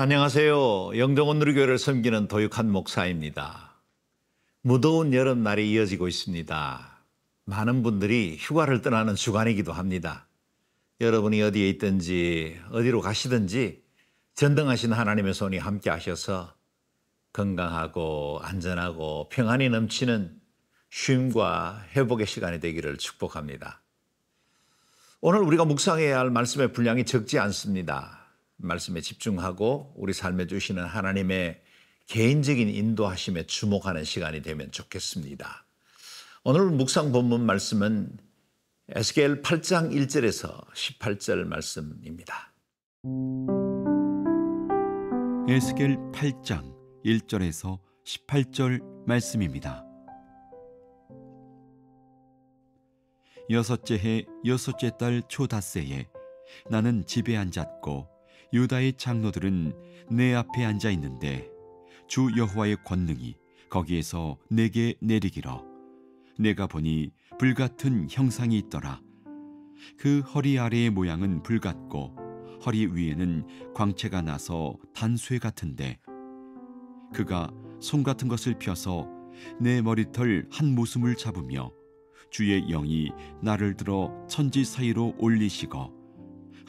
안녕하세요. 영종원 누리교회를 섬기는 도육한 목사입니다. 무더운 여름날이 이어지고 있습니다. 많은 분들이 휴가를 떠나는 주간이기도 합니다. 여러분이 어디에 있든지 어디로 가시든지 전등하신 하나님의 손이 함께 하셔서 건강하고 안전하고 평안이 넘치는 쉼과 회복의 시간이 되기를 축복합니다. 오늘 우리가 묵상해야 할 말씀의 분량이 적지 않습니다. 말씀에 집중하고 우리 삶에 주시는 하나님의 개인적인 인도하심에 주목하는 시간이 되면 좋겠습니다. 오늘 묵상 본문 말씀은 에스겔 8장 1절에서 18절 말씀입니다. 에스겔 8장 1절에서 18절 말씀입니다. 여섯째 해 여섯째 달 초닷새에 나는 집에 앉았고 유다의 장로들은 내 앞에 앉아 있는데 주 여호와의 권능이 거기에서 내게 내리기로 내가 보니 불같은 형상이 있더라. 그 허리 아래의 모양은 불같고 허리 위에는 광채가 나서 단쇠 같은데 그가 손 같은 것을 펴서 내 머리털 한 모숨을 잡으며 주의 영이 나를 들어 천지 사이로 올리시고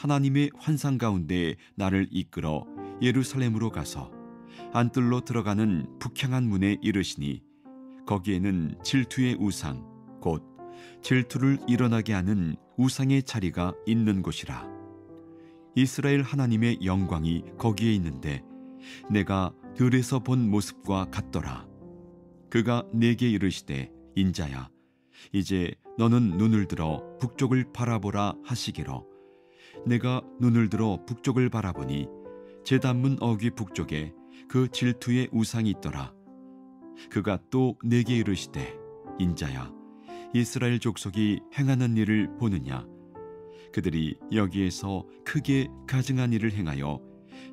하나님의 환상 가운데 나를 이끌어 예루살렘으로 가서 안뜰로 들어가는 북향한 문에 이르시니 거기에는 질투의 우상 곧 질투를 일어나게 하는 우상의 자리가 있는 곳이라. 이스라엘 하나님의 영광이 거기에 있는데 내가 들에서 본 모습과 같더라. 그가 내게 이르시되 인자야 이제 너는 눈을 들어 북쪽을 바라보라 하시기로 내가 눈을 들어 북쪽을 바라보니 제단문 어귀 북쪽에 그 질투의 우상이 있더라. 그가 또 내게 이르시되 인자야 이스라엘 족속이 행하는 일을 보느냐. 그들이 여기에서 크게 가증한 일을 행하여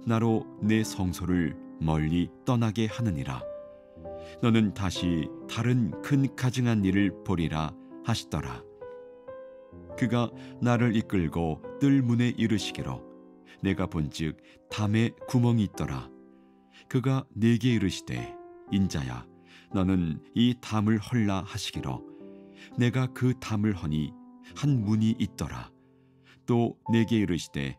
나로 내 성소를 멀리 떠나게 하느니라. 너는 다시 다른 큰 가증한 일을 보리라 하시더라. 그가 나를 이끌고 뜰 문에 이르시기로 내가 본즉 담에 구멍이 있더라. 그가 내게 이르시되 인자야 너는 이 담을 헐라 하시기로 내가 그 담을 허니 한 문이 있더라. 또 내게 이르시되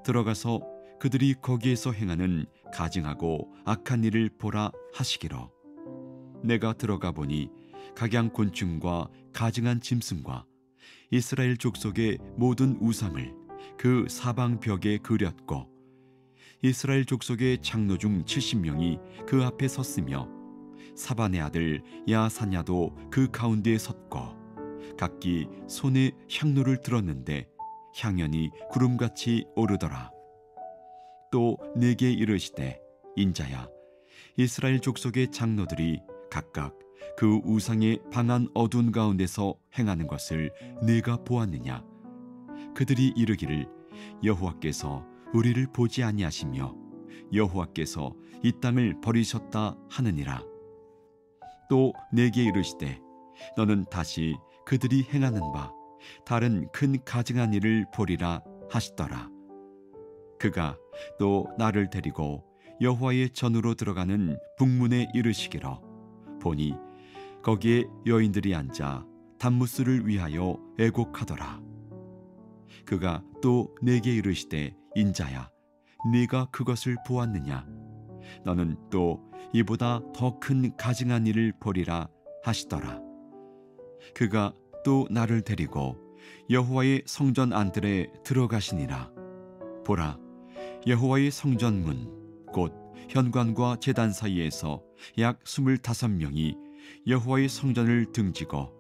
들어가서 그들이 거기에서 행하는 가증하고 악한 일을 보라 하시기로 내가 들어가 보니 각양곤충과 가증한 짐승과 이스라엘 족속의 모든 우상을 그 사방 벽에 그렸고 이스라엘 족속의 장로 중 70명이 그 앞에 섰으며 사반의 아들 야사냐도 그 가운데에 섰고 각기 손에 향로를 들었는데 향연이 구름같이 오르더라. 또 내게 이르시되 인자야 이스라엘 족속의 장로들이 각각 그 우상의 방한 어두운 가운데서 행하는 것을 네가 보았느냐. 그들이 이르기를 여호와께서 우리를 보지 아니하시며 여호와께서 이 땅을 버리셨다 하느니라. 또 내게 이르시되 너는 다시 그들이 행하는 바 다른 큰 가증한 일을 보리라 하시더라. 그가 또 나를 데리고 여호와의 전으로 들어가는 북문에 이르시기로 보니 거기에 여인들이 앉아 단무스를 위하여 애곡하더라. 그가 또 내게 이르시되 인자야 네가 그것을 보았느냐. 너는 또 이보다 더 큰 가증한 일을 보리라 하시더라. 그가 또 나를 데리고 여호와의 성전 안뜰에 들어가시니라. 보라 여호와의 성전문 곧 현관과 제단 사이에서 약 25명이 여호와의 성전을 등지고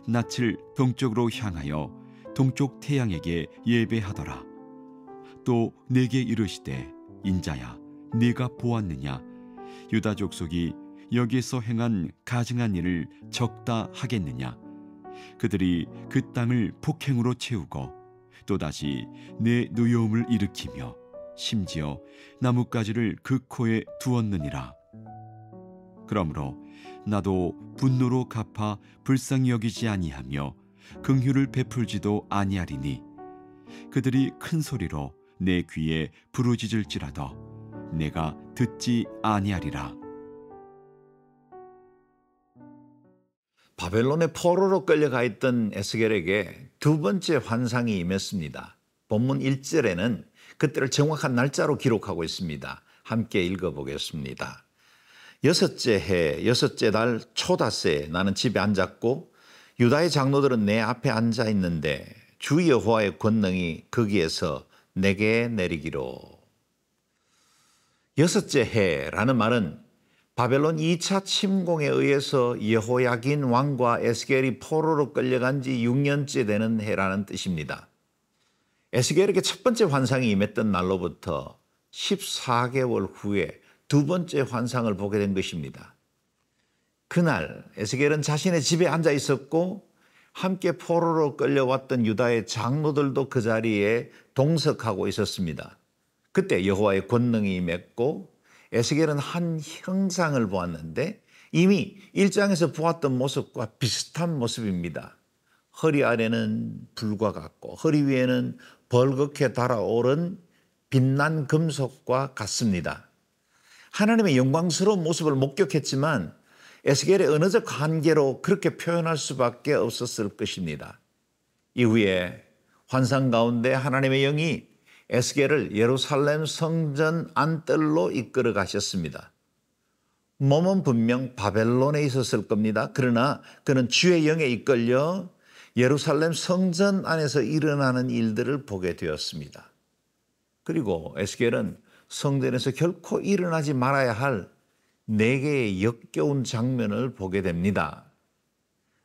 낯을 동쪽으로 향하여 동쪽 태양에게 예배하더라. 또 내게 이르시되 인자야 네가 보았느냐. 유다 족속이 여기에서 행한 가증한 일을 적다 하겠느냐. 그들이 그 땅을 폭행으로 채우고 또다시 내 노여움을 일으키며 심지어 나뭇가지를 그 코에 두었느니라. 그러므로 나도 분노로 갚아 불쌍히 여기지 아니하며 긍휼을 베풀지도 아니하리니 그들이 큰 소리로 내 귀에 부르짖을지라도 내가 듣지 아니하리라. 바벨론의 포로로 끌려가 있던 에스겔에게 두 번째 환상이 임했습니다. 본문 1절에는 그때를 정확한 날짜로 기록하고 있습니다. 함께 읽어보겠습니다. 여섯째 해, 여섯째 달 초닷새에 나는 집에 앉았고 유다의 장로들은 내 앞에 앉아 있는데 주 여호와의 권능이 거기에서 내게 내리기로. 여섯째 해라는 말은 바벨론 2차 침공에 의해서 여호야긴 왕과 에스겔이 포로로 끌려간 지 6년째 되는 해라는 뜻입니다. 에스겔에게 첫 번째 환상이 임했던 날로부터 14개월 후에 두 번째 환상을 보게 된 것입니다. 그날 에스겔은 자신의 집에 앉아 있었고 함께 포로로 끌려왔던 유다의 장로들도 그 자리에 동석하고 있었습니다. 그때 여호와의 권능이 임했고 에스겔은 한 형상을 보았는데 이미 1장에서 보았던 모습과 비슷한 모습입니다. 허리 아래는 불과 같고 허리 위에는 벌겋게 달아오른 빛난 금속과 같습니다. 하나님의 영광스러운 모습을 목격했지만 에스겔의 언어적 한계로 그렇게 표현할 수밖에 없었을 것입니다. 이후에 환상 가운데 하나님의 영이 에스겔을 예루살렘 성전 안뜰로 이끌어 가셨습니다. 몸은 분명 바벨론에 있었을 겁니다. 그러나 그는 주의 영에 이끌려 예루살렘 성전 안에서 일어나는 일들을 보게 되었습니다. 그리고 에스겔은 성전에서 결코 일어나지 말아야 할 4개의 역겨운 장면을 보게 됩니다.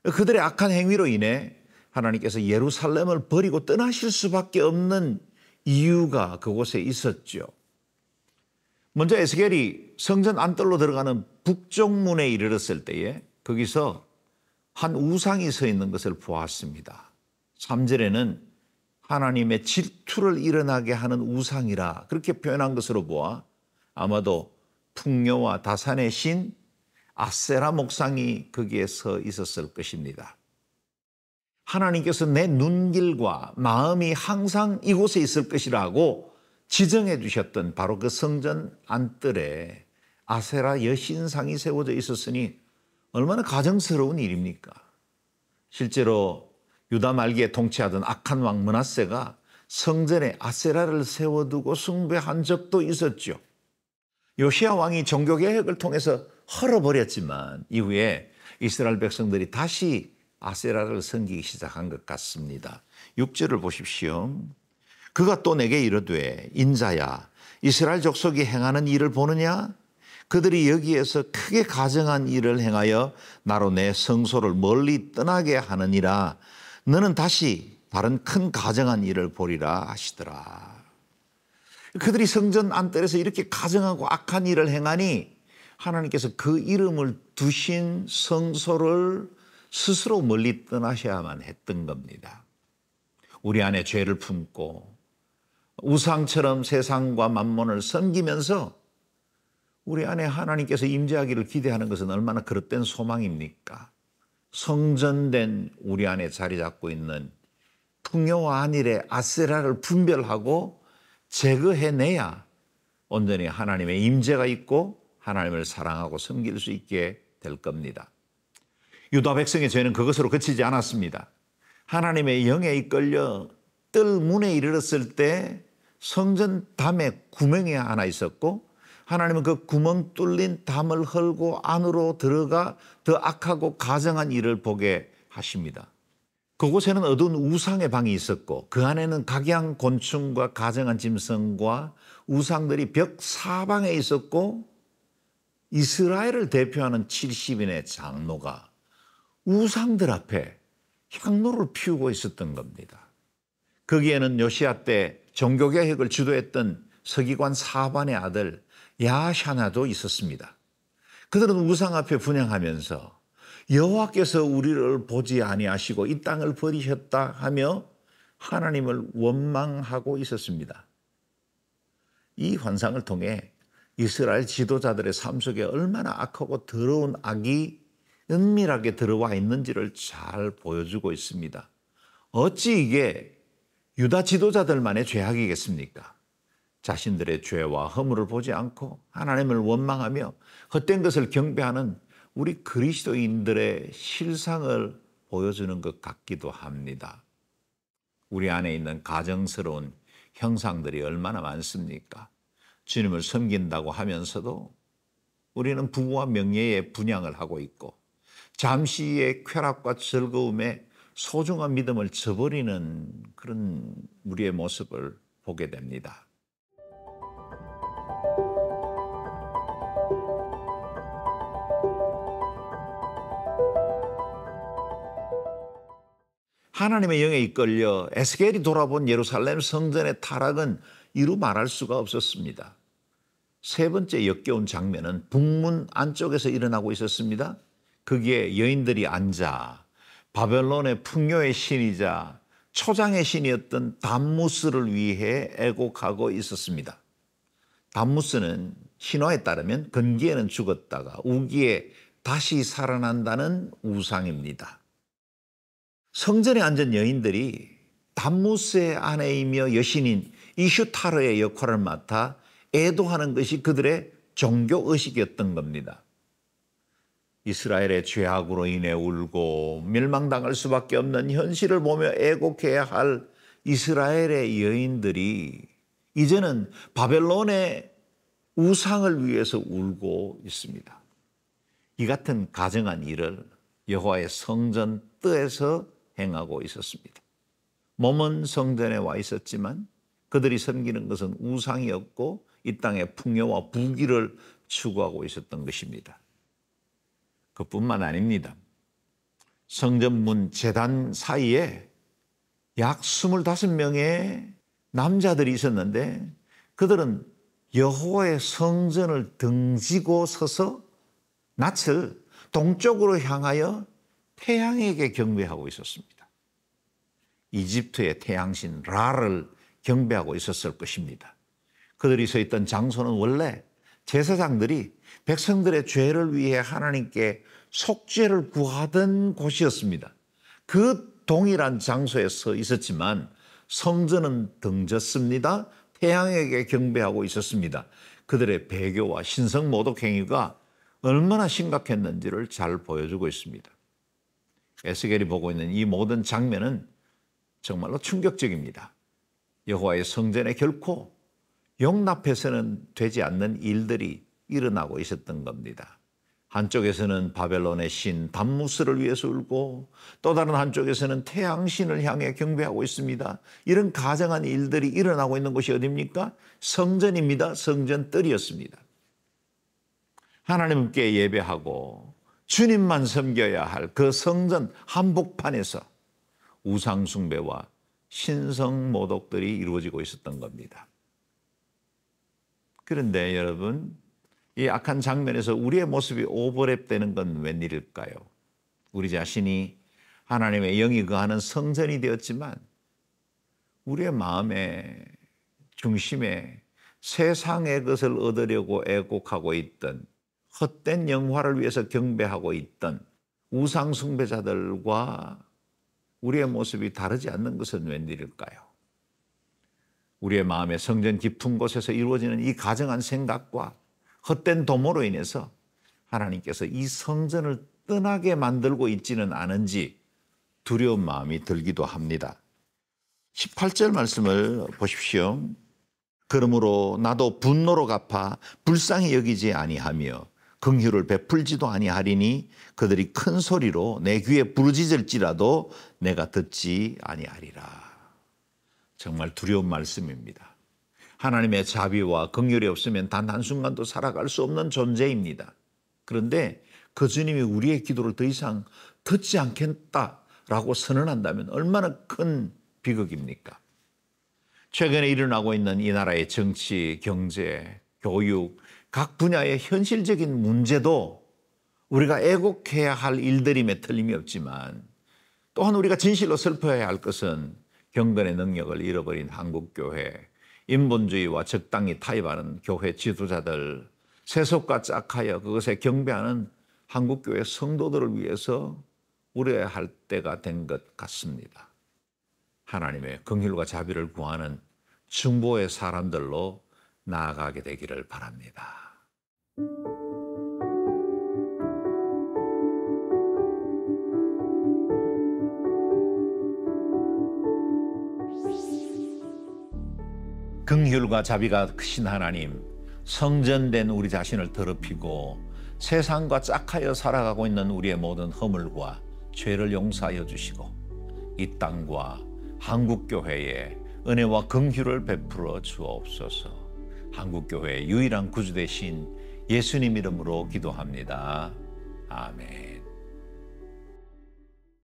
그들의 악한 행위로 인해 하나님께서 예루살렘을 버리고 떠나실 수밖에 없는 이유가 그곳에 있었죠. 먼저 에스겔이 성전 안뜰로 들어가는 북쪽 문에 이르렀을 때에 거기서 한 우상이 서 있는 것을 보았습니다. 3절에는 하나님의 질투를 일어나게 하는 우상이라 그렇게 표현한 것으로 보아 아마도 풍요와 다산의 신 아세라 목상이 거기에 서 있었을 것입니다. 하나님께서 내 눈길과 마음이 항상 이곳에 있을 것이라고 지정해 주셨던 바로 그 성전 안뜰에 아세라 여신상이 세워져 있었으니 얼마나 가정스러운 일입니까? 실제로 유다 말기에 통치하던 악한 왕 므낫세가 성전에 아세라를 세워두고 숭배한 적도 있었죠. 요시야 왕이 종교개혁을 통해서 헐어버렸지만 이후에 이스라엘 백성들이 다시 아세라를 섬기기 시작한 것 같습니다. 6절을 보십시오. 그가 또 내게 이르되 인자야 이스라엘 족속이 행하는 일을 보느냐? 그들이 여기에서 크게 가증한 일을 행하여 나로 내 성소를 멀리 떠나게 하느니라. 너는 다시 다른 큰 가증한 일을 보리라 하시더라. 그들이 성전 안뜰에서 이렇게 가증하고 악한 일을 행하니 하나님께서 그 이름을 두신 성소를 스스로 멀리 떠나셔야만 했던 겁니다. 우리 안에 죄를 품고 우상처럼 세상과 만몬을 섬기면서 우리 안에 하나님께서 임재하기를 기대하는 것은 얼마나 그릇된 소망입니까? 성전된 우리 안에 자리 잡고 있는 풍요와 안일의 아세라를 분별하고 제거해내야 온전히 하나님의 임재가 있고 하나님을 사랑하고 섬길 수 있게 될 겁니다. 유다 백성의 죄는 그것으로 그치지 않았습니다. 하나님의 영에 이끌려 뜰 문에 이르렀을 때 성전 담에 구멍이 하나 있었고 하나님은 그 구멍 뚫린 담을 헐고 안으로 들어가 더 악하고 가증한 일을 보게 하십니다. 그곳에는 어두운 우상의 방이 있었고 그 안에는 각양 곤충과 가증한 짐승과 우상들이 벽 사방에 있었고 이스라엘을 대표하는 70인의 장로가 우상들 앞에 향로를 피우고 있었던 겁니다. 거기에는 요시야 때 종교개혁을 주도했던 서기관 사반의 아들 야샤나도 있었습니다. 그들은 우상 앞에 분향하면서 여호와께서 우리를 보지 아니하시고 이 땅을 버리셨다 하며 하나님을 원망하고 있었습니다. 이 환상을 통해 이스라엘 지도자들의 삶 속에 얼마나 악하고 더러운 악이 은밀하게 들어와 있는지를 잘 보여주고 있습니다. 어찌 이게 유다 지도자들만의 죄악이겠습니까? 자신들의 죄와 허물을 보지 않고 하나님을 원망하며 헛된 것을 경배하는 우리 그리스도인들의 실상을 보여주는 것 같기도 합니다. 우리 안에 있는 가정스러운 형상들이 얼마나 많습니까? 주님을 섬긴다고 하면서도 우리는 부와 명예의 분양을 하고 있고 잠시의 쾌락과 즐거움에 소중한 믿음을 저버리는 그런 우리의 모습을 보게 됩니다. 하나님의 영에 이끌려 에스겔이 돌아본 예루살렘 성전의 타락은 이루 말할 수가 없었습니다. 세 번째 역겨운 장면은 북문 안쪽에서 일어나고 있었습니다. 거기에 여인들이 앉아 바벨론의 풍요의 신이자 초장의 신이었던 담무스를 위해 애곡하고 있었습니다. 담무스는 신화에 따르면 건기에는 죽었다가 우기에 다시 살아난다는 우상입니다. 성전에 앉은 여인들이 담무스의 아내이며 여신인 이슈타르의 역할을 맡아 애도하는 것이 그들의 종교의식이었던 겁니다. 이스라엘의 죄악으로 인해 울고 멸망당할 수밖에 없는 현실을 보며 애곡해야 할 이스라엘의 여인들이 이제는 바벨론의 우상을 위해서 울고 있습니다. 이 같은 가증한 일을 여호와의 성전 뜰에서 행하고 있었습니다. 몸은 성전에 와 있었지만 그들이 섬기는 것은 우상이었고 이 땅의 풍요와 부귀를 추구하고 있었던 것입니다. 그뿐만 아닙니다. 성전문 제단 사이에 약 25명의 남자들이 있었는데 그들은 여호와의 성전을 등지고 서서 낯을 동쪽으로 향하여 태양에게 경배하고 있었습니다. 이집트의 태양신 라를 경배하고 있었을 것입니다. 그들이 서 있던 장소는 원래 제사장들이 백성들의 죄를 위해 하나님께 속죄를 구하던 곳이었습니다. 그 동일한 장소에 서 있었지만 성전은 등졌습니다. 태양에게 경배하고 있었습니다. 그들의 배교와 신성 모독 행위가 얼마나 심각했는지를 잘 보여주고 있습니다. 에스겔이 보고 있는 이 모든 장면은 정말로 충격적입니다. 여호와의 성전에 결코 용납해서는 되지 않는 일들이 일어나고 있었던 겁니다. 한쪽에서는 바벨론의 신 담무스를 위해서 울고 또 다른 한쪽에서는 태양신을 향해 경배하고 있습니다. 이런 가증한 일들이 일어나고 있는 곳이 어디입니까? 성전입니다. 성전 뜰이었습니다. 하나님께 예배하고 주님만 섬겨야 할 그 성전 한복판에서 우상 숭배와 신성 모독들이 이루어지고 있었던 겁니다. 그런데 여러분, 이 악한 장면에서 우리의 모습이 오버랩되는 건 웬일일까요? 우리 자신이 하나님의 영이 거하는 성전이 되었지만 우리의 마음의 중심에 세상의 것을 얻으려고 애곡하고 있던 헛된 영화를 위해서 경배하고 있던 우상 숭배자들과 우리의 모습이 다르지 않는 것은 웬일일까요? 우리의 마음의 성전 깊은 곳에서 이루어지는 이 가증한 생각과 헛된 도모로 인해서 하나님께서 이 성전을 떠나게 만들고 있지는 않은지 두려운 마음이 들기도 합니다. 18절 말씀을 보십시오. 그러므로 나도 분노로 갚아 불쌍히 여기지 아니하며 긍휼을 베풀지도 아니하리니 그들이 큰 소리로 내 귀에 부르짖을지라도 내가 듣지 아니하리라. 정말 두려운 말씀입니다. 하나님의 자비와 긍휼이 없으면 단 한순간도 살아갈 수 없는 존재입니다. 그런데 그 주님이 우리의 기도를 더 이상 듣지 않겠다라고 선언한다면 얼마나 큰 비극입니까? 최근에 일어나고 있는 이 나라의 정치, 경제, 교육, 각 분야의 현실적인 문제도 우리가 애곡해야 할 일들임에 틀림이 없지만 또한 우리가 진실로 슬퍼해야 할 것은 경건의 능력을 잃어버린 한국교회, 인본주의와 적당히 타협하는 교회 지도자들, 세속과 짝하여 그것에 경배하는 한국교회 성도들을 위해서 울어야 할 때가 된 것 같습니다. 하나님의 긍휼과 자비를 구하는 중보의 사람들로 나아가게 되기를 바랍니다. 긍휼과 자비가 크신 하나님, 성전된 우리 자신을 더럽히고 세상과 짝하여 살아가고 있는 우리의 모든 허물과 죄를 용서하여 주시고 이 땅과 한국교회에 은혜와 긍휼을 베풀어 주옵소서. 한국교회의 유일한 구주 되신 예수님 이름으로 기도합니다. 아멘.